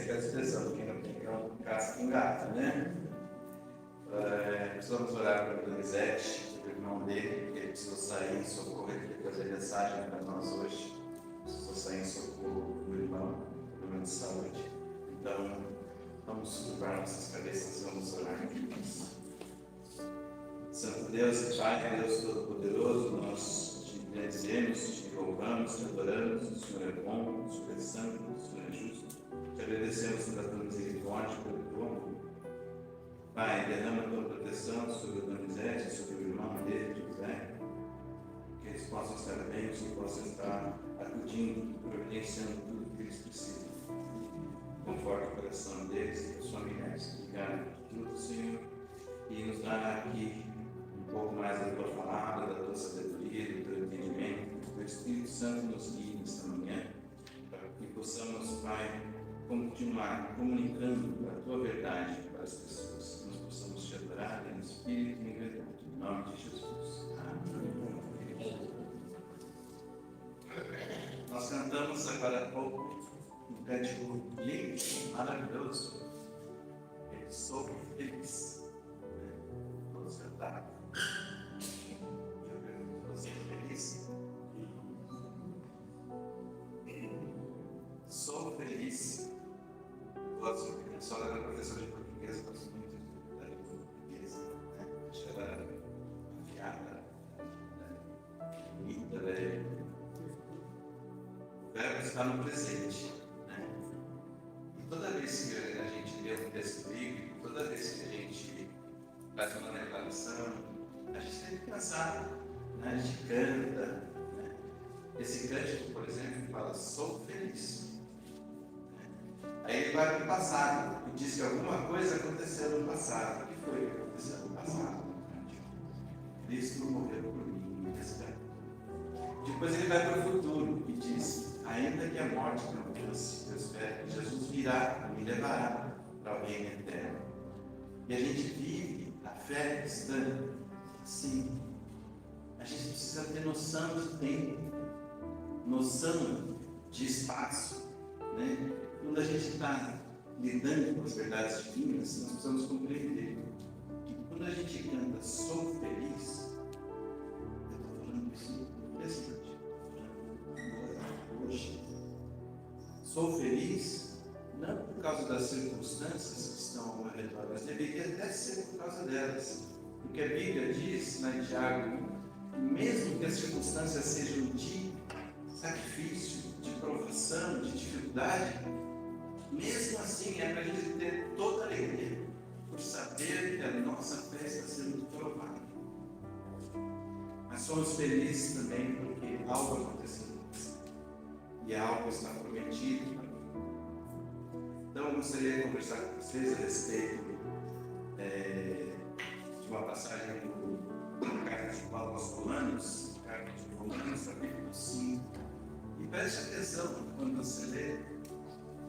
aquela expressão, quem não tem cão, caça com gato, né? Precisamos orar para o Donizete, o irmão dele, que ele precisou sair em socorro, ele queria fazer mensagem para nós hoje. Precisou sair em socorro do irmão, problema de saúde. Então, vamos curvar nossas cabeças, vamos orar juntos. Santo Deus e Pai, Deus Todo-Poderoso, nós te bendizemos, te louvamos, te adoramos, o Senhor é bom, o Senhor é santo, o Senhor é justo. Te agradecemos pela tua misericórdia, pelo teu amor. Pai, derrama a tua proteção sobre o Donizete, sobre o irmão dele, José, que eles possam estar bem, que possam estar acudindo, providenciando tudo que eles precisam. Conforta o coração deles e dos familiares. Obrigado por tudo, Senhor, e nos dá aqui um pouco mais da tua palavra, da tua sabedoria, do teu entendimento, que o Espírito Santo nos guie nesta manhã, para que possamos, Pai, continuar comunicando a tua verdade para as pessoas, que nós possamos te adorar em espírito e em verdade, em nome de Jesus. Amém. Nós cantamos agora há pouco um cântico lindo, maravilhoso. Eu sou feliz. Vamos cantar. Eu pergunto, você é feliz? Sou feliz. Eu gosto muito, a senhora era professora de português, gosto muito da língua portuguesa, né? Acho que ela afiada, bonita, velha. O verbo está no presente, né? E toda vez que a gente lê um texto bíblico, toda vez que a gente faz uma declaração, a gente tem que pensar, né? A gente canta, né? Esse cântico, por exemplo, fala, sou feliz. Aí ele vai para o passado e diz que alguma coisa aconteceu no passado. O que foi que aconteceu no passado? Cristo morreu por mim, me resgatou. Depois ele vai para o futuro e diz, ainda que a morte me alcance, eu espero que Jesus virá e me levará para o reino eterno. E a gente vive a fé cristã assim. A gente precisa ter noção do tempo, noção de espaço, né? Quando a gente está lidando com as verdades divinas, nós precisamos compreender que quando a gente canta sou feliz, eu estou falando isso no presente, agora, hoje. Sou feliz não por causa das circunstâncias que estão ao meu redor, mas deveria até ser por causa delas. Porque a Bíblia diz, na Tiago, que mesmo que as circunstâncias sejam de sacrifício, de provação, de dificuldade, mesmo assim é para a gente ter toda a alegria por saber que a nossa fé está sendo provada. Mas somos felizes também porque algo aconteceu e algo está prometido para nós. Então eu gostaria de conversar com vocês a respeito de uma passagem da carta de Paulo aos Romanos, carta de Romanos, capítulo 5. E preste atenção quando você lê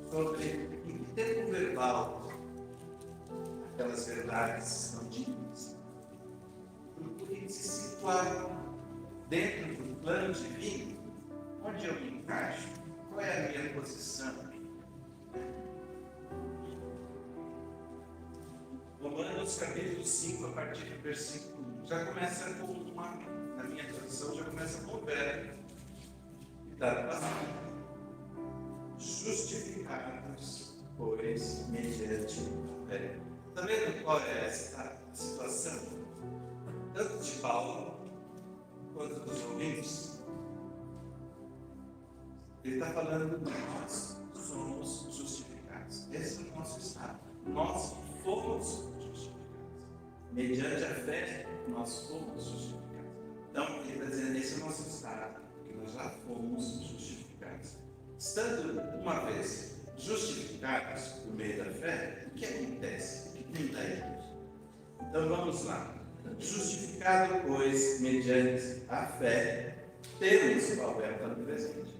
sobre em que tempo verbal aquelas verdades estão ditas. Procure se situar dentro do plano divino, onde eu me encaixo, qual é a minha posição. Romanos capítulo 5, a partir do versículo 1, já começa com uma, na minha tradução, já começa com o verbo que está no passado. Justificados, pois, mediante a fé. Está vendo qual é essa situação? Tanto de Paulo quanto dos ouvintes. Ele está falando que nós somos justificados. Esse é o nosso estado. Nós fomos justificados. Mediante a fé, nós fomos justificados. Então, ele está dizendo, esse é o nosso estado, que nós já fomos justificados. Estando uma vez justificados por meio da fé, o que acontece? O que tem daí? Então vamos lá. Justificado, pois, mediante a fé, temos o Alberto está no presente.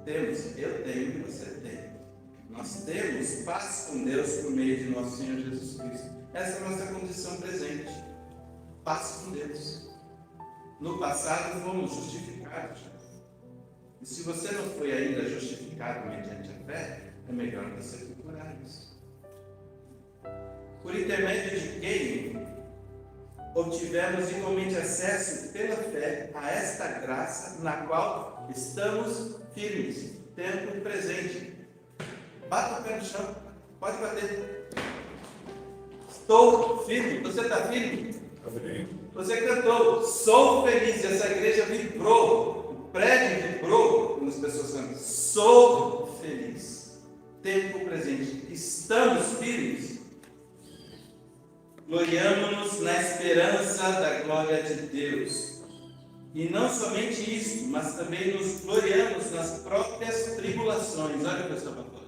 Temos, eu tenho e você tem. Nós temos paz com Deus por meio de nosso Senhor Jesus Cristo. Essa é a nossa condição presente. Paz com Deus. No passado fomos justificados. E se você não foi ainda justificado mediante a fé, é melhor você procurar isso. Por intermédio de quem obtivemos igualmente acesso pela fé a esta graça na qual estamos firmes, tempo presente. Bata o pé no chão, pode bater. Estou firme, você está firme? Você cantou, sou feliz, essa igreja vibrou, o prédio vibrou, quando as pessoas cantam, sou feliz, tempo presente, estamos firmes, gloriamo-nos na esperança da glória de Deus, e não somente isso, mas também nos gloriamos nas próprias tribulações, olha o que eu estava falando,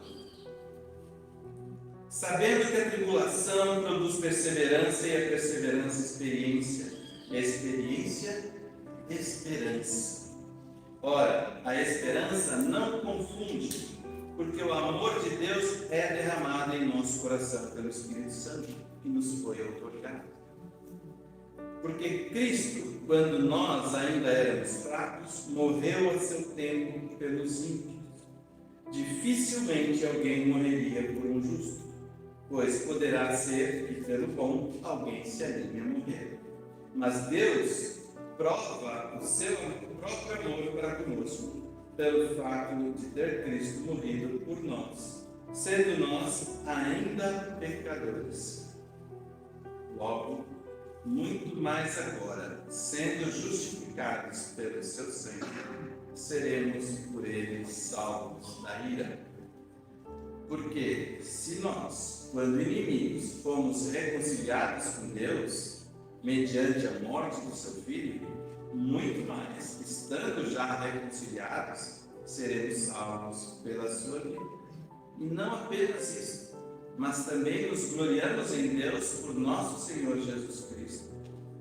sabendo que a tribulação produz perseverança, e a perseverança experiência, e a experiência esperança. Ora, a esperança não confunde, porque o amor de Deus é derramado em nosso coração pelo Espírito Santo que nos foi outorgado. Porque Cristo, quando nós ainda éramos fracos, morreu a seu tempo pelos ímpios. Dificilmente alguém morreria por um justo, pois poderá ser que pelo bom alguém se alinhe a morrer. Mas Deus prova o seu próprio amor para conosco, pelo fato de ter Cristo morrido por nós, sendo nós ainda pecadores. Logo, muito mais agora, sendo justificados pelo seu sangue, seremos por ele salvos da ira. Porque se nós, quando inimigos, fomos reconciliados com Deus, mediante a morte do seu Filho, muito mais, estando já reconciliados, seremos salvos pela sua vida. E não apenas isso, mas também nos gloriamos em Deus por nosso Senhor Jesus Cristo,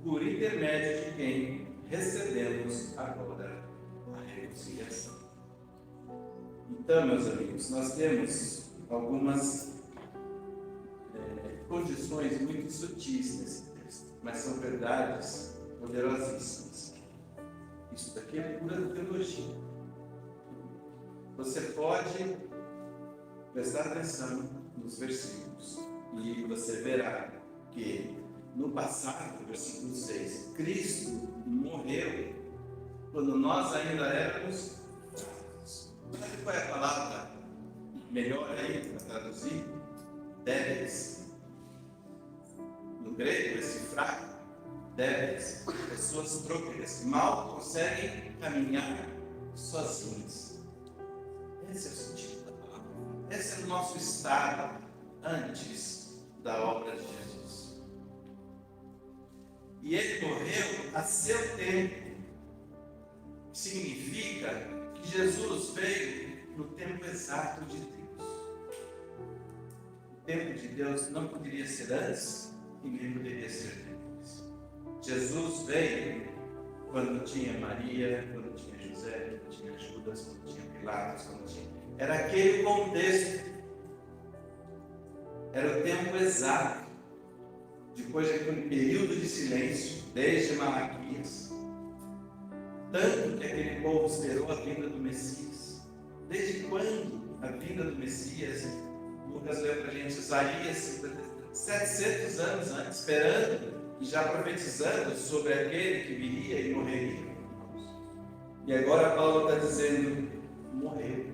por intermédio de quem recebemos agora a reconciliação. Então, meus amigos, nós temos algumas condições muito sutis nesse texto, mas são verdades poderosíssimas. Isso daqui é pura teologia. Você pode prestar atenção nos versículos e você verá que no passado, versículo 6, Cristo morreu quando nós ainda éramos fracos. Sabe qual é a palavra melhor aí para traduzir? Débeis. No grego, esse fraco, débeis, pessoas trôpegas, que mal conseguem caminhar sozinhas. Esse é o sentido da palavra. Esse é o nosso estado antes da obra de Jesus. E ele morreu a seu tempo. Significa que Jesus veio no tempo exato de Deus. O tempo de Deus não poderia ser antes e nem poderia ser depois. Jesus veio quando tinha Maria, quando tinha José, quando tinha Judas, quando tinha Pilatos, quando tinha... Era aquele contexto. Era o tempo exato. Depois daquele período de silêncio, desde Malaquias. Tanto que aquele povo esperou a vinda do Messias. Desde quando a vinda do Messias? Lucas leu para a gente Isaías 700 anos antes, esperando e já profetizando sobre aquele que viria e morreria. E agora Paulo está dizendo, morreu.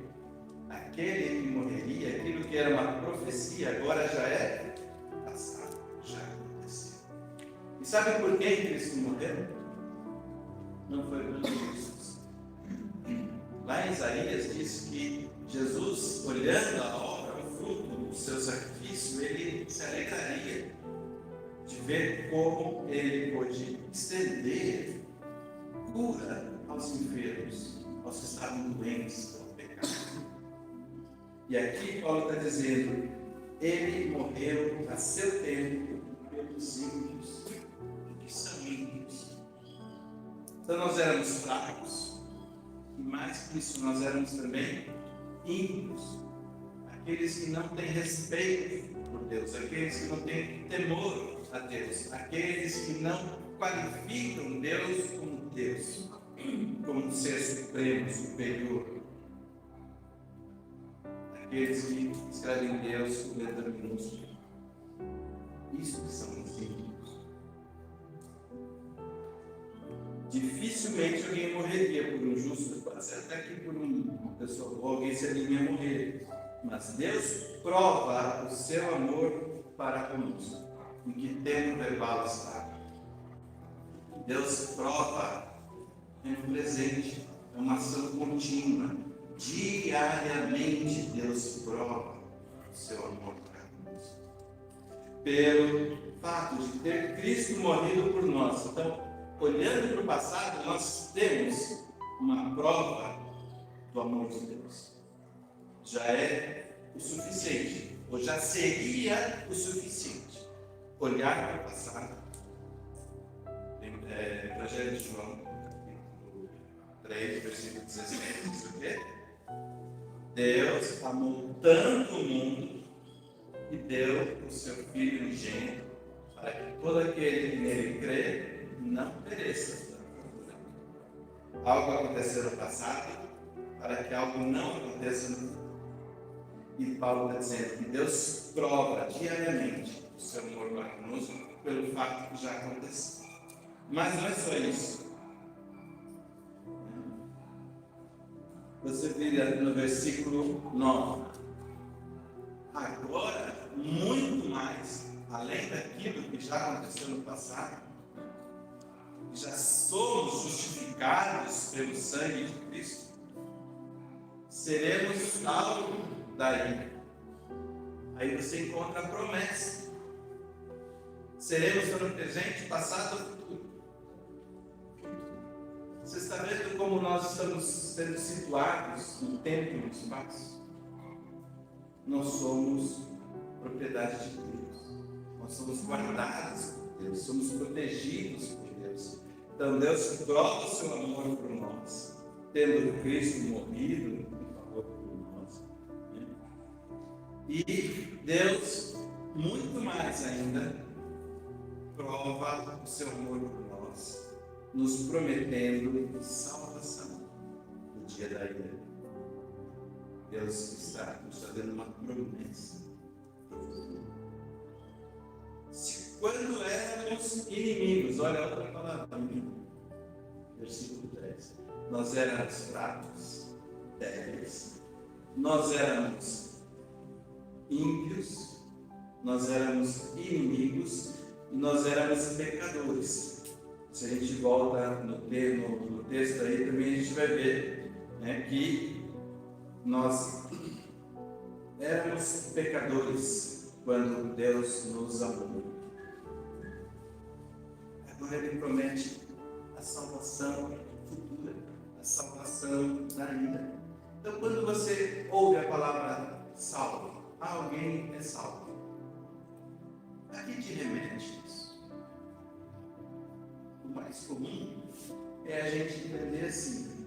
Aquele que morreria, aquilo que era uma profecia, agora já é passado, já aconteceu. E sabe por que Cristo morreu? Não foi por Jesus. Lá em Isaías diz que Jesus, olhando a obra, o fruto do seu sacrifício, ele se alegraria de ver como ele pôde estender cura aos enfermos, aos que estavam doentes pelo pecado. E aqui Paulo está dizendo, ele morreu a seu tempo pelos ímpios. O que são ímpios? Então nós éramos fracos, e mais que isso, nós éramos também ímpios. Aqueles que não têm respeito por Deus, aqueles que não têm temor a Deus, aqueles que não qualificam Deus como Deus, como um ser supremo, superior. aqueles que escrevem Deus com letra minúscula. Isso que são os ímpios. Dificilmente alguém morreria por um justo, pode ser até que por uma pessoa boa, alguém seria morrer. Mas Deus prova o seu amor para conosco. Em que tempo verbal está? Deus prova em um presente, é uma ação contínua. Diariamente Deus prova o seu amor para conosco. Pelo fato de ter Cristo morrido por nós. Então, olhando para o passado, nós temos uma prova do amor de Deus. Já é o suficiente, ou já seria o suficiente. Olhar para o passado. Evangelho de João, capítulo 3, versículo 16, diz o quê? Deus amou tanto o mundo e deu o seu Filho unigênito para que todo aquele que nele crê não pereça. Algo aconteceu no passado para que algo não aconteça no futuro. E Paulo está dizendo que Deus prova diariamente o seu amor para conosco pelo fato que já aconteceu. Mas não é só isso. Você vira no versículo 9. Agora, muito mais, além daquilo que já aconteceu no passado, já somos justificados pelo sangue de Cristo, seremos salvos da ira. Aí você encontra a promessa. Seremos para o presente, passado e futuro. Você está vendo como nós estamos sendo situados no tempo e no espaço? Nós somos propriedade de Deus. Nós somos guardados por Deus, somos protegidos por Deus. Então Deus prova o seu amor por nós, tendo Cristo morrido em favor por nós. E Deus, muito mais ainda, prova o seu amor por nós, nos prometendo salvação no dia da ira. Deus está nos fazendo uma promessa. Se quando éramos inimigos, olha a outra palavra, versículo 10. Nós éramos fracos, débeis, nós éramos ímpios, nós éramos inimigos e nós éramos pecadores. Se a gente volta no texto aí, também a gente vai ver, né, que nós éramos pecadores quando Deus nos amou. Agora Ele promete a salvação futura, a salvação da ira. Então, quando você ouve a palavra salvo, alguém é salvo. A que te remete isso? O mais comum é a gente entender assim: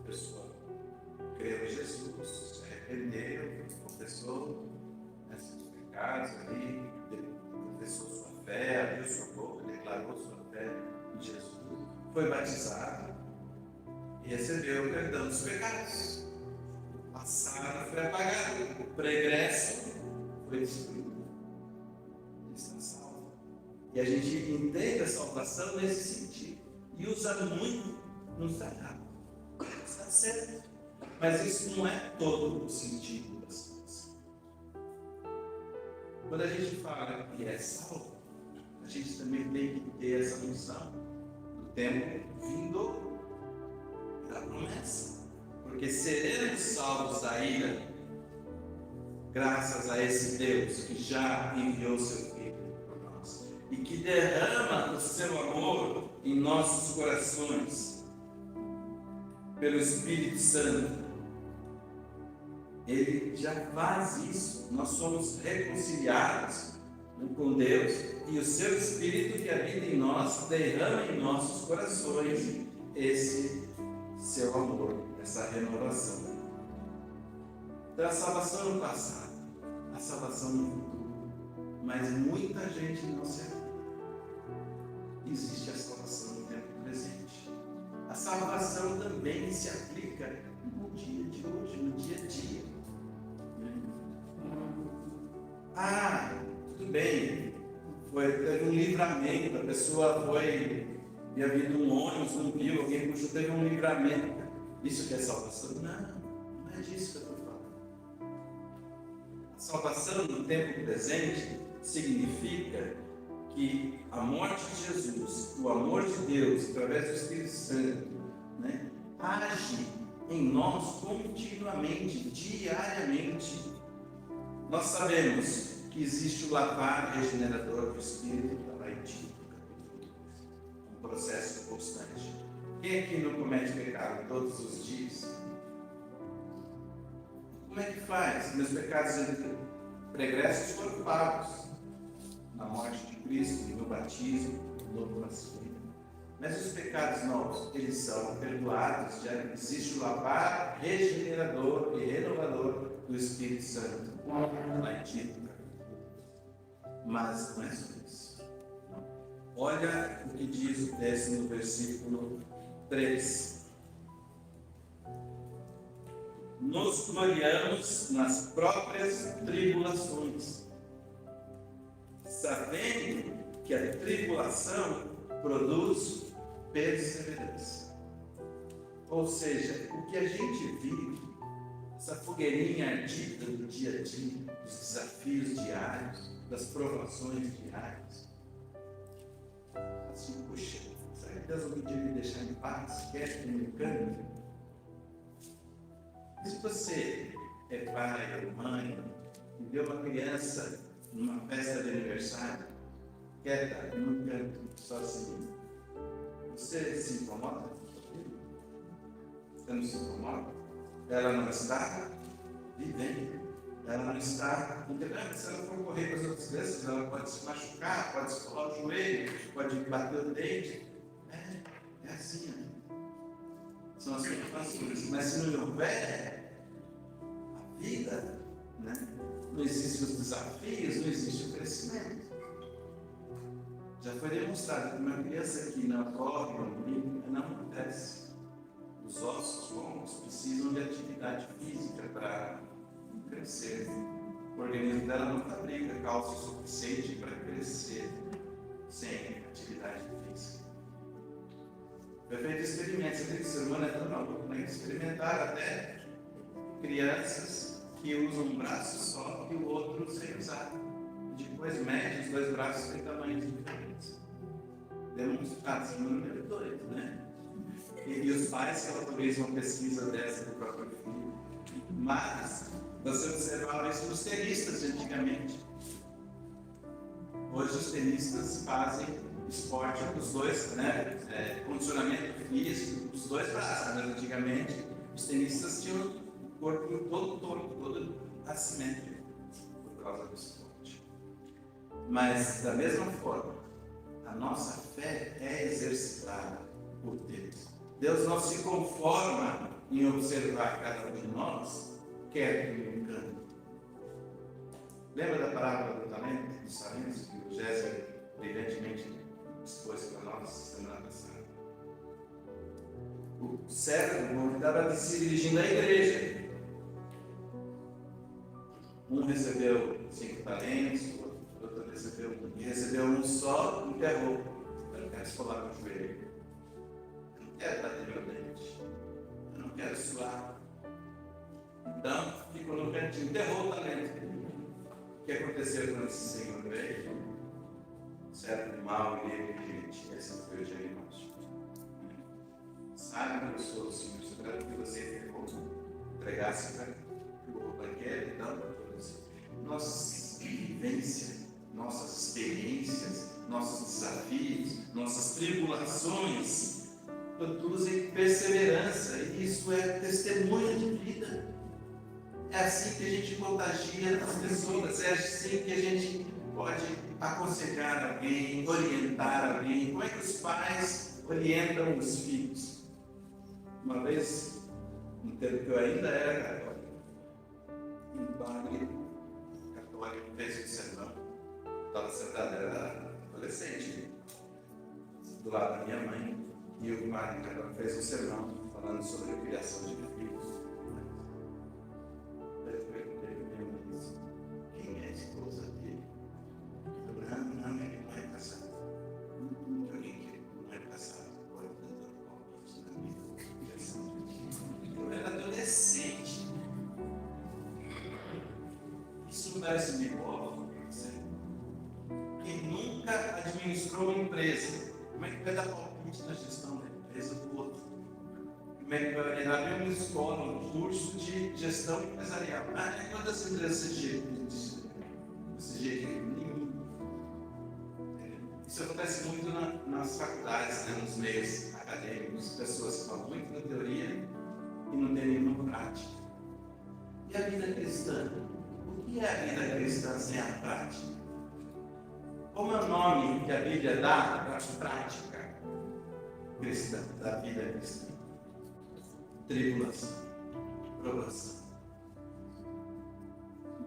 a pessoa creu em Jesus, se arrependeu, confessou seus pecados ali, confessou sua fé, abriu sua boca, declarou sua fé em Jesus, foi batizado e recebeu o perdão dos pecados. O passado foi apagado, o pregresso foi destruído. Está salvo. E a gente entende a salvação nesse sentido. E usa muito, não está errado. Está certo. Mas isso não é todo o sentido da salvação. Quando a gente fala que é salvo, a gente também tem que ter essa noção do tempo vindouro, da promessa. Porque seremos salvos da ira graças a esse Deus que já enviou seu Filho por nós e que derrama o seu amor em nossos corações pelo Espírito Santo. Ele já faz isso. Nós somos reconciliados com Deus e o seu Espírito que habita em nós derrama em nossos corações esse seu amor, essa renovação. Então, a salvação no passado, a salvação no futuro, mas muita gente não se aplica. Existe a salvação no tempo presente. A salvação também se aplica no dia de hoje, no dia a dia. livramento, a pessoa foi e havia um ônibus, não viu, alguém puxou, teve um livramento. Isso que é salvação? Não é disso que eu estou falando. A salvação no tempo presente significa que a morte de Jesus, o amor de Deus, através do Espírito Santo, né, age em nós continuamente, diariamente. Nós sabemos que existe o lavar regenerador do Espírito, está lá em Tito, capítulo 2, um processo constante. Quem aqui não comete pecado todos os dias? Como é que faz? Meus pecados pregressos foram pagos na morte de Cristo, no batismo, no novo nascimento. Mas os pecados novos, eles são perdoados, já existe o lavar regenerador e renovador do Espírito Santo, lá em Tito. Mas não é só isso. Olha o que diz o texto no versículo 3. Nos gloriamos nas próprias tribulações, sabendo que a tribulação produz perseverança. Ou seja, o que a gente vive, essa fogueirinha ardida do dia a dia, dos desafios diários, das provações diárias, assim, puxa, será que Deus não podia me deixar em paz, quieto, no canto? Se você é pai ou mãe e vê uma criança numa festa de aniversário, quieta, num canto, sozinho, você se incomoda? Você não se incomoda? Ela não está vivendo, ela não está entendendo. Se ela for correr com as outras crianças, ela pode se machucar, pode escolar o joelho, pode bater o dente. É assim, né? São as preocupações. Mas se não houver a vida, né? Não existem os desafios, não existe o crescimento. Já foi demonstrado que uma criança que não corre, não brinca, não acontece. Os ossos longos precisam de atividade física para crescer. O organismo dela não fabrica cálcio suficiente para crescer sem atividade física. Foi feito experimento. Você vê que o ser humano é tão maluco, né? Experimentaram até crianças que usam um braço só e o outro sem usar. Depois mede, os dois braços têm tamanhos diferentes. Demonstrados no número 2, né? E os pais que autorizam uma pesquisa dessa do próprio filho. Mas você observava isso nos tenistas de antigamente. Hoje os tenistas fazem esporte dos dois, né? Condicionamento físico dos dois braços. Mas antigamente os tenistas tinham o corpo todo torto, todo assimétrico por causa do esporte. Mas da mesma forma, a nossa fé é exercitada por Deus. Deus não se conforma em observar cada um de nós quieto em um canto. Lembra da parábola do talento, dos talentos, que o Géser brilhantemente expôs para nós semana passada? O servo estava se dirigindo à igreja. Um recebeu 5 talentos, o outro recebeu 1. E recebeu um só, enterrou. Eu não quero escolar no joelho. Eu não quero bater meu dente. Eu não quero suar. Então, ficou no cantinho, enterrou o talento. O que aconteceu quando esse senhor veio? Certo, mal e ele que ele tinha, esse foi o diagnóstico. Sabe que eu sou o Senhor, espero que você ficou, entregasse para o banqueiro, então, nossas vivências, nossas experiências, nossos desafios, nossas tribulações produzem perseverança, e isso é testemunho de vida. É assim que a gente contagia as pessoas, é assim que a gente pode aconselhar alguém, orientar alguém. Como é que os pais orientam os filhos? Uma vez, no tempo que eu ainda era católico, um padre católico fez um sermão. Estava sentado, era adolescente, do lado da minha mãe, e o padre católico fez um sermão falando sobre a criação de filhos. Eu perguntei para minha mãe: quem é a esposa dele? Não, ele não é casado. usar esse biólogo para você. Quem nunca administrou uma empresa, como é que vai dar palpite na gestão da empresa do outro? Como é que vai abrir uma escola, um curso de gestão empresarial? Quantas empresas desse jeito? Nenhum. Isso acontece muito nas faculdades, né, nos meios acadêmicos, pessoas que falam muito na teoria e não tem nenhuma prática. E a vida cristã? O que é a vida cristã sem a prática? Como é o nome que a Bíblia dá para a prática cristã, da vida cristã? Tribulação, provação.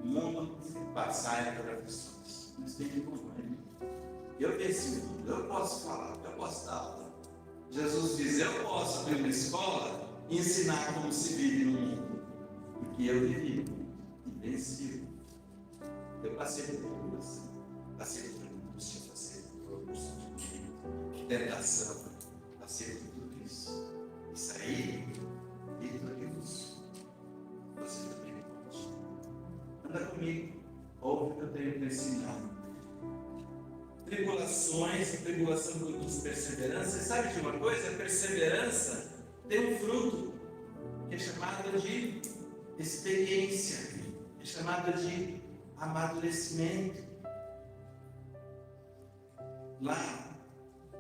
O mundo passar por aflições, mas tem que conviver. Eu venci o mundo, eu posso falar, eu posso dar aula. Jesus diz: eu posso abrir uma escola e ensinar como se vive no mundo. Porque eu vivi e venci. Eu passei por tribulação, passei por angústia, passei por tentação, passei por tudo isso. Isso aí, vitorioso. Você também pode. Anda comigo, ouve o que eu tenho para ensinar. Tribulações, tribulação produz perseverança. Você sabe de uma coisa? A perseverança tem um fruto que é chamado de experiência, é chamado de amadurecimento. Lá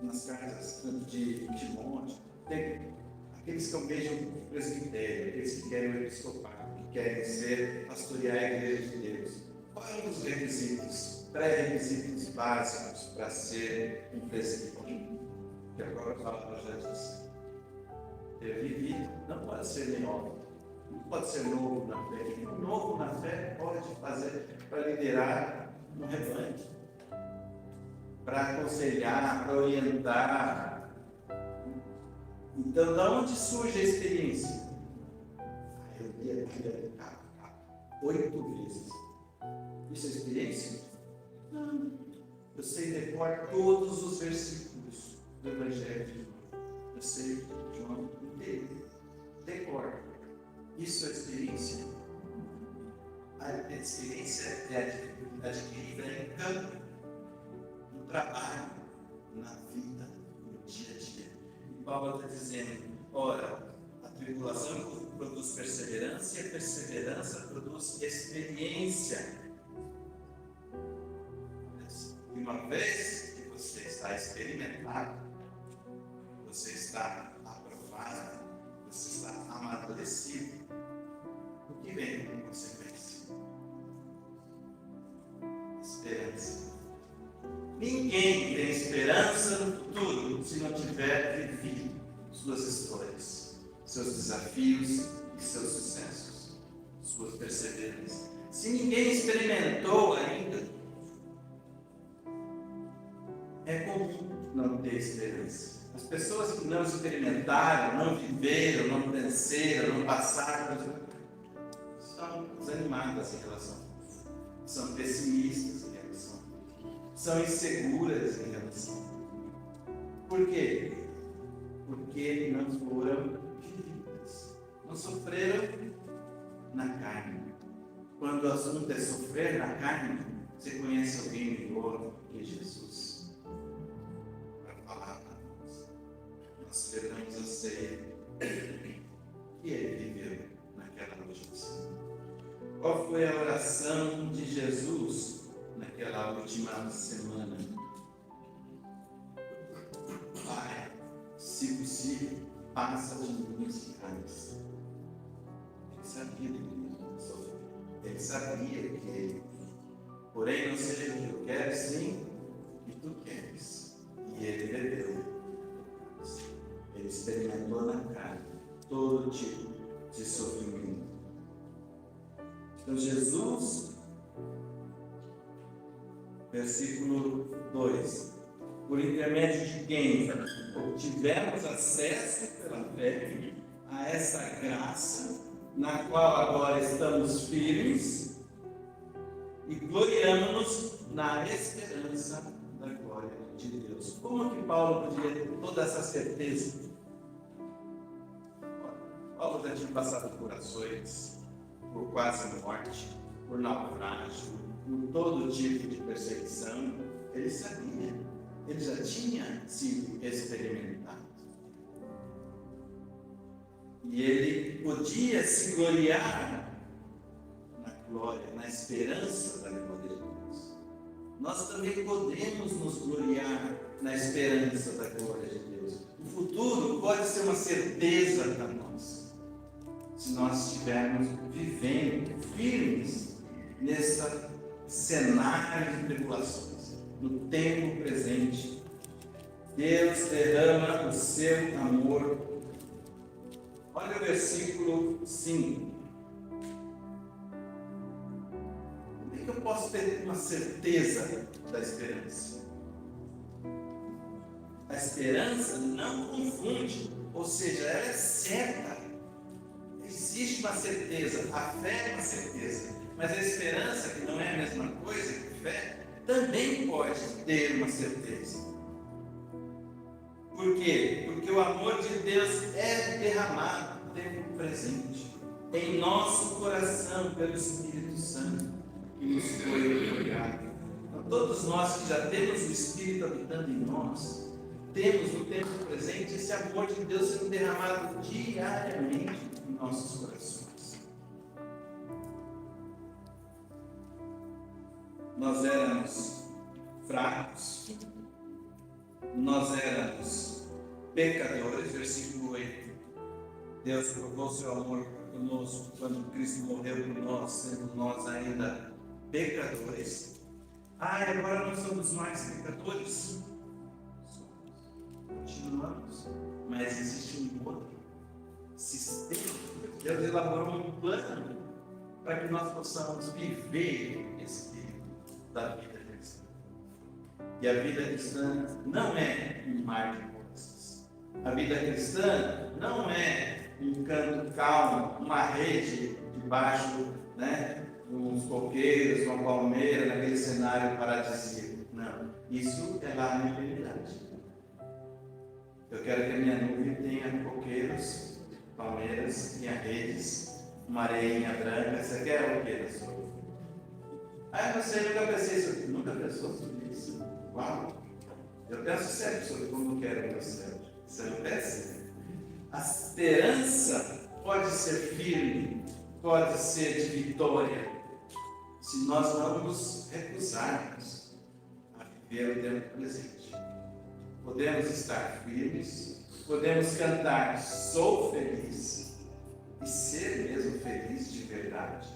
nas cartas de Timóteo, tem aqueles que almejam o presbitério, aqueles que querem o episcopado, que querem pastorear a igreja de Deus. Quais são os requisitos, pré-requisitos básicos para ser um presbítero? Que agora a palavra já disse. Ter vivido, não pode ser neófito, não pode ser novo na fé. O que o novo na fé pode fazer para liderar um rebanho? Para aconselhar, para orientar. Então, de onde surge a experiência? Eu li a Bíblia 8 vezes. Isso é experiência? Não. Eu sei decorar todos os versículos do Evangelho de João. Eu sei João inteiro. Decoro. Isso é experiência? A experiência é adquirida em campo, no trabalho, na vida, no dia a dia. E Paulo está dizendo: ora, a tribulação produz perseverança e a perseverança produz experiência. E uma vez que você está experimentado, você está aprovado, você está amadurecido, o que vem como consequência? Esperança. Ninguém tem esperança no futuro se não tiver vivido suas histórias, seus desafios e seus sucessos, suas perseveranças. Se ninguém experimentou ainda, é comum não ter esperança. As pessoas que não experimentaram, não viveram, não venceram, não passaram, são desanimadas em relação a isso. São pessimistas em relação a isso. São inseguras em relação a isso. Por quê? Porque não foram vividas. Não sofreram na carne. Quando o assunto é sofrer na carne, você conhece alguém melhor que Jesus? Nós celebramos a ceia que ele viveu naquela noite. Qual foi a oração de Jesus naquela última semana? Pai, se possível, passa de mim esse cálice. Ele sabia que ele ia sofrer. Ele sabia que porém não seja o que eu quero, sim o que tu queres. E ele bebeu. Ele experimentou na carne todo tipo de sofrimento. Então Jesus, versículo 2: por intermédio de quem obtivemos acesso pela fé a essa graça, na qual agora estamos firmes e gloriamos-nos na esperança da glória de Deus. Como que Paulo podia ter toda essa certeza? Paulo já tinha passado por açoites, por quase morte, por naufrágio, por todo tipo de perseguição, ele sabia, ele já tinha sido experimentado. E ele podia se gloriar na glória, na esperança da glória de Deus. Nós também podemos nos gloriar na esperança da glória de Deus. O futuro pode ser uma certeza para nós, se nós estivermos vivendo firmes nesse cenário de tribulações, no tempo presente. Deus derrama o seu amor. Olha o versículo 5. Como é que eu posso ter uma certeza da esperança? A esperança não confunde, ou seja, ela é certa. Existe uma certeza, a fé é uma certeza, mas a esperança, que não é a mesma coisa que fé, também pode ter uma certeza. Por quê? Porque o amor de Deus é derramado no tempo presente, em nosso coração, pelo Espírito Santo, que nos foi otorgado. Então, todos nós que já temos o Espírito habitando em nós, temos no tempo presente esse amor de Deus sendo derramado diariamente em nossos corações. Nós éramos fracos, nós éramos pecadores, versículo 8. Deus provou seu amor conosco quando Cristo morreu por nós, sendo nós ainda pecadores. Agora nós somos mais pecadores? Continuamos, mas existe um outro sistema. Deus elaborou um plano para que nós possamos viver esse tempo da vida cristã. E a vida cristã não é um mar de coisas. A vida cristã não é um canto calmo, uma rede debaixo, uns coqueiros, uma palmeira, naquele cenário paradisíaco. Não, isso é lá na eternidade. Eu quero que a minha nuvem tenha coqueiros, palmeiras, tenha redes, uma areinha branca. Você quer o que da sua nuvem? Você nunca pensei sobre isso. Nunca pensou sobre isso? Uau! Eu penso sempre sobre como eu quero o meu céu. Você não pensa? A esperança pode ser firme, pode ser de vitória, se nós não nos recusarmos a viver o tempo presente. Podemos estar firmes, podemos cantar "Sou feliz" e ser mesmo feliz de verdade,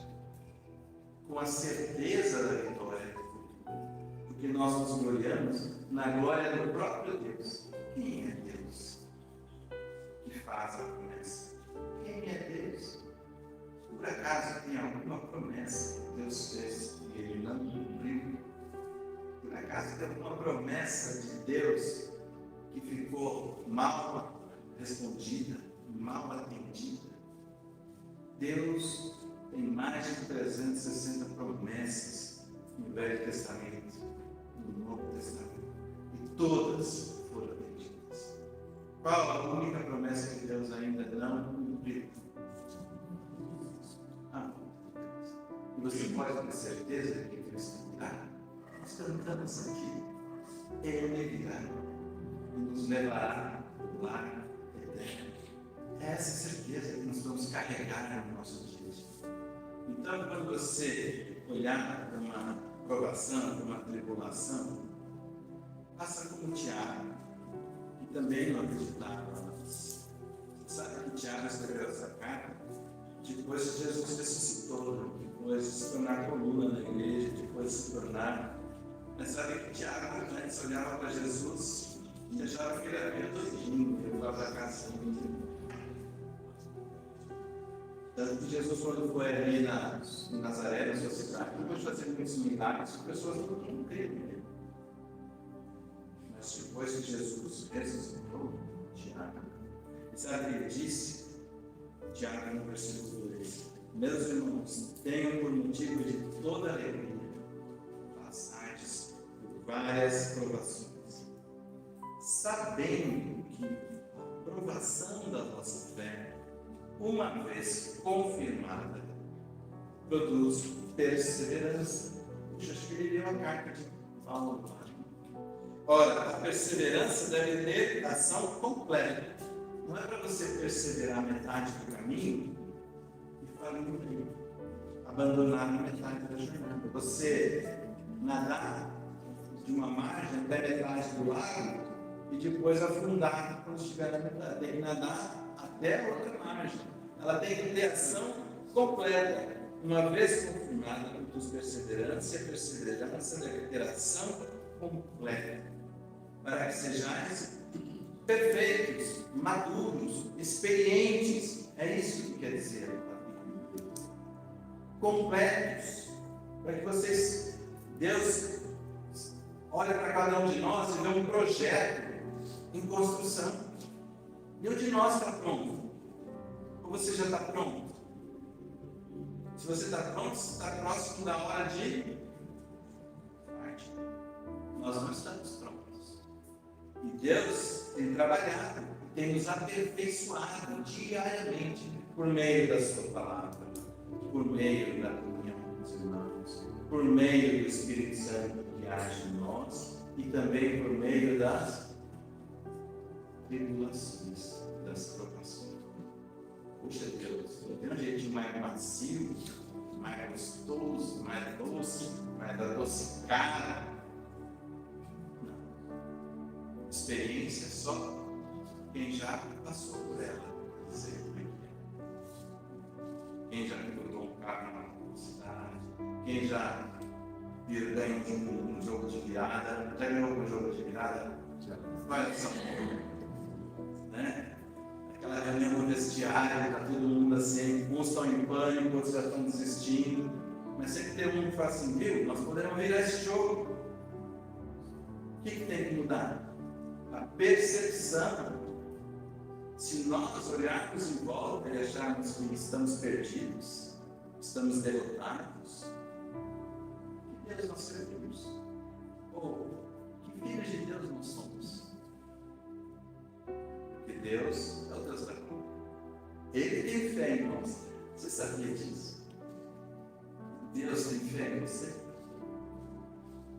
com a certeza da vitória do futuro, porque nós nos gloriamos na glória do próprio Deus. Quem é Deus que faz a promessa? Quem é Deus? Por acaso tem alguma promessa que Deus fez e Ele não cumpriu? Por acaso tem alguma promessa de Deus que ficou mal respondida, mal atendida? Deus tem mais de 360 promessas no Velho Testamento, no Novo Testamento, e todas foram atendidas. Qual a única promessa que Deus ainda não cumpriu? E você pode ter certeza que Cristo virá. Nós cantamos aqui, Ele virá e nos levará ao lar eterno. É essa certeza que nós vamos carregar no nosso dia. Então, quando você olhar para uma provação, para uma tribulação, faça como Tiago, que também não acreditava antes. Você sabe que Tiago escreveu essa carta depois que Jesus ressuscitou, depois de se tornar coluna na igreja, depois de se tornar. Mas sabe que Tiago antes olhava para Jesus e achava que ele era todinho, ele levava para casa muito. Tanto que Jesus, quando foi ali em Nazaré, na sua cidade, depois de fazer muitos milagres, as pessoas não creram nele. Mas depois que Jesus ressuscitou, Tiago, e sabe o que ele disse? Tiago, no versículo 2: Meus irmãos, tenham por motivo de toda alegria passardes por várias provações, sabendo que a provação da vossa fé, uma vez confirmada, produz perseverança. Puxa, acho que ele leu a carta de Paulo. Ora, a perseverança deve ter ação completa. Não é para você perseverar metade do caminho e falar abandonar na metade da jornada. Você nadar de uma margem até metade do lago e depois afundar quando estiver na metade. Tem que nadar até a outra margem. Ela tem que ter ação completa. Uma vez confirmada por tua perseverança, a perseverança deve ter ação completa. Para que sejais perfeitos, maduros, experientes. É isso que quer dizer a Bíblia. Completos. Para que vocês, Deus, olha para cada um de nós e vê um projeto em construção. Nenhum de nós está pronto. Ou você já está pronto? Se você está pronto, você está próximo da hora de partir. Nós não estamos prontos. E Deus tem trabalhado, tem nos aperfeiçoado diariamente por meio da sua palavra, por meio da comunhão com os irmãos, por meio do Espírito Santo que age em nós e também por meio das tribulações, das provações. Puxa Deus, tem um jeitinho mais macio, mais gostoso, mais doce, mais adocicado. Experiência só quem já passou por ela, sei como é que é. Quem já pilotou um carro na velocidade, quem já ganhou um jogo de virada, já ganhou um jogo de virada? Vai só né? Aquela reunião no vestiário, está todo mundo assim, uns estão em pânico, outros já estão desistindo, mas sempre tem um que fala assim, viu, nós podemos virar esse jogo. O que tem que mudar? A percepção. Se nós olharmos em volta e acharmos que estamos perdidos, estamos derrotados, que Deus nós servimos? Ou que filhos de Deus nós somos? Porque Deus é o Deus da glória. Ele tem fé em nós. Você sabia disso? Deus tem fé em você.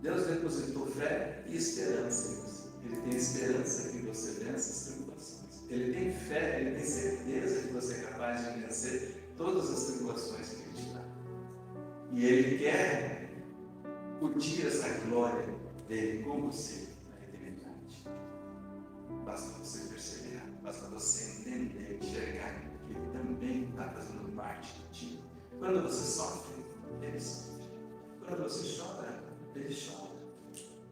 Deus depositou fé e esperança em você. Ele tem esperança que você vença as tribulações. Ele tem fé, ele tem certeza que você é capaz de vencer todas as tribulações que ele te dá. E ele quer curtir essa glória dele com você na eternidade. Basta você perseverar, basta você entender, enxergar que ele também está fazendo parte de ti. Quando você sofre, ele sofre. Quando você chora, ele chora.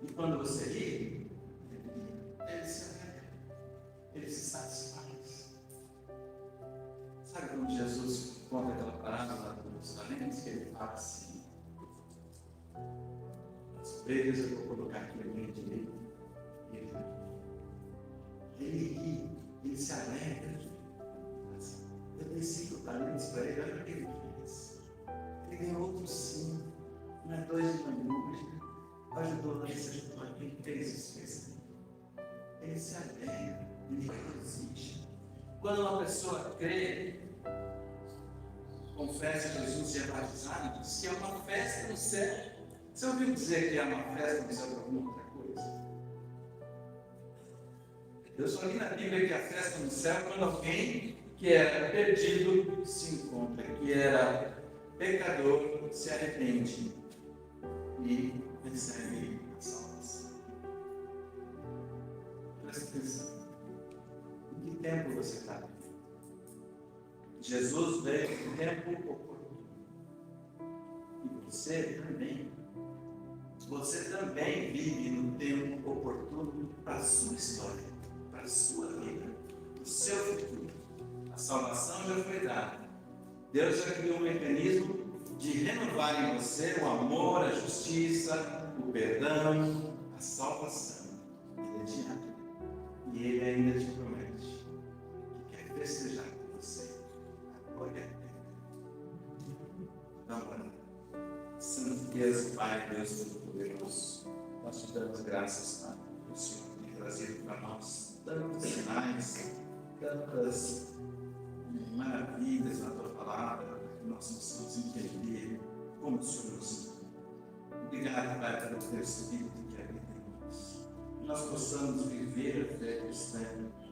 E quando você ri, ele se alegra, ele se satisfaz. Sabe quando Jesus conta aquela parábola dos talentos, que ele fala assim: as ovelhas eu vou colocar aqui na minha direita, ele ri, ele se alegra. Eu dei 5 talentos para ele, olha o que ele fez. Ele ganhou outros 5, não é 2 de angústia, ajudou esse, ajudou aquele, fez isso. Ele se alegra, ele resiste. Quando uma pessoa crê, confessa Jesus e é batizado, diz que é uma festa no céu. Você ouviu dizer que é uma festa no céu por alguma outra coisa? Eu só li na Bíblia que a festa no céu é quando alguém que era perdido se encontra, que era pecador se arrepende e recebe a salvação. Presta atenção. Em que tempo você está vivendo? Jesus veio no tempo oportuno. E você também. Você também vive no tempo oportuno para a sua história, para a sua vida, para o seu futuro. A salvação já foi dada. Deus já criou um mecanismo de renovar em você o amor, a justiça, o perdão, a salvação. Ele é diário. E Ele ainda te promete que quer festejar com você a glória dele. Então, Santo Deus, Pai, Deus Todo-Poderoso, nós te damos graças, Pai, por o Senhor ter trazido para nós tantos sinais, tantas maravilhas na tua palavra, que nós possamos entender como o Senhor nos ama. Obrigado, Pai, pelo teu Espírito que habita em nós. Que nós possamos viver a fé cristã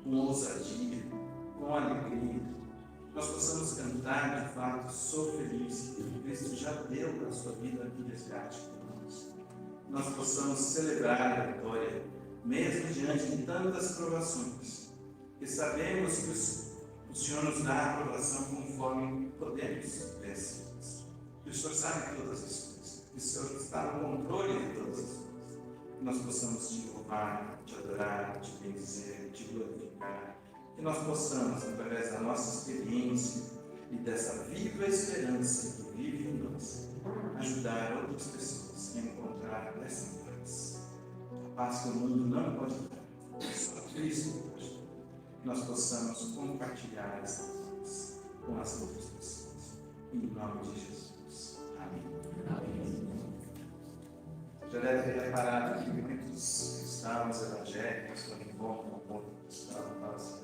com ousadia, com alegria. Que nós possamos cantar de fato, sou feliz, porque Cristo já deu a sua vida em resgate por nós. Que nós possamos celebrar a vitória, mesmo diante de tantas provações, que sabemos que o Senhor nos dá a aprovação conforme podemos vencer. Que o Senhor sabe todas as coisas, que o Senhor está no controle de todas as coisas. Que nós possamos te louvar, te adorar, te bendizer, te glorificar. Que nós possamos, através da nossa experiência e dessa viva esperança que vive em nós, ajudar outras pessoas a encontrar essa paz. A paz que o mundo não pode dar, só Cristo pode dar. Que nós possamos compartilhar essa paz com as outras pessoas. Em nome de Jesus. Amém. Amém. Já deve ter reparado que muitos cristãos evangélicos, quando encontram um pouco cristão, falam assim: